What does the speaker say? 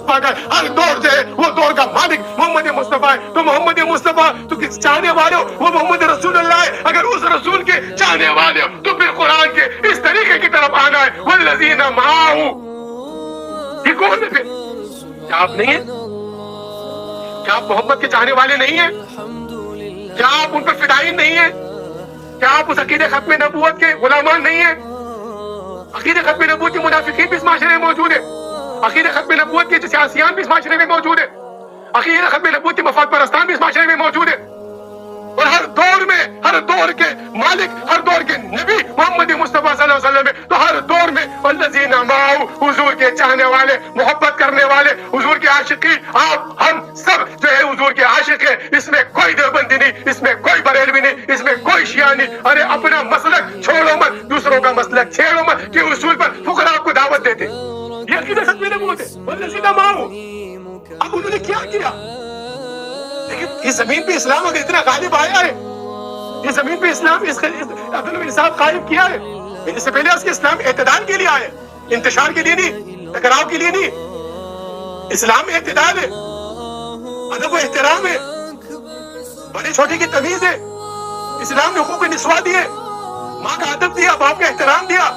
مصطفیٰ کا ہر دور جو ہے وہ دور کا مالک محمد مصطفیٰ ہے. تو محمد مصطفیٰ تو کس چاہنے والے ہو؟ وہ محمد رسول اللہ ہے. اگر اس رسول کے چاہنے والے ہو تو پھر قرآن کے اس طریقے کی طرف آنا ہے. والذین معہ، یہ کون ہے پھر؟ کیا آپ نہیں ہیں؟ کیا آپ محمد کے چاہنے والے نہیں ہیں؟ کیا آپ ان پر فدائین نہیں ہیں؟ کیا آپ اس عقیدہ ختم نبوت کے غلامان نہیں ہیں؟ عقیدہ ختم نبوت کے منافقین بھی اس معاشرے میں موجود ہیں. عقیدہ ختم نبوت کے سیاسیان بھی اس معاشرے میں موجود ہیں. عقیدہ ختم نبوت کے مفاد پرستان بھی اس معاشرے میں موجود ہیں. اور ہر دور میں ہر دور کے مالک، ہر دور کے نبی محمد مصطفیٰ صلی اللہ علیہ وسلم ہے. تو ہر دور میں والذین معہ، حضور کے چاہنے والے، محبت کرنے والے، حضور کے عاشقین، آپ ہم سب جو ہے حضور کے عاشق ہیں. اس میں کوئی دیوبندی نہیں، اس میں کوئی بریلوی نہیں، اس میں کوئی شیعہ نہیں. ارے اپنا مسلک چھوڑو مت، دوسروں کا مسلک چھیڑو مت کہ اصول پر فقراء کو دعوت دیتے. یہ عقیدہ ختم نبوت ہے. والذین معہ. اب انہوں نے کیا کیا؟ لیکن اس زمین پہ اسلام اگر اتنا غالب آیا ہے، اس زمین پہ اسلام عدل و انصاف قائم کیا ہے، اس سے پہلے اس کے اسلام اعتدال کے لیے آئے، انتشار کے لیے نہیں، ٹکراؤ کے لیے نہیں. اسلام اعتدال ہے، ادب و احترام ہے، بڑے چھوٹے کی تمیز ہے. اسلام نے حقوق نسواں دیے، ماں کا ادب دیا، باپ کا احترام دیا.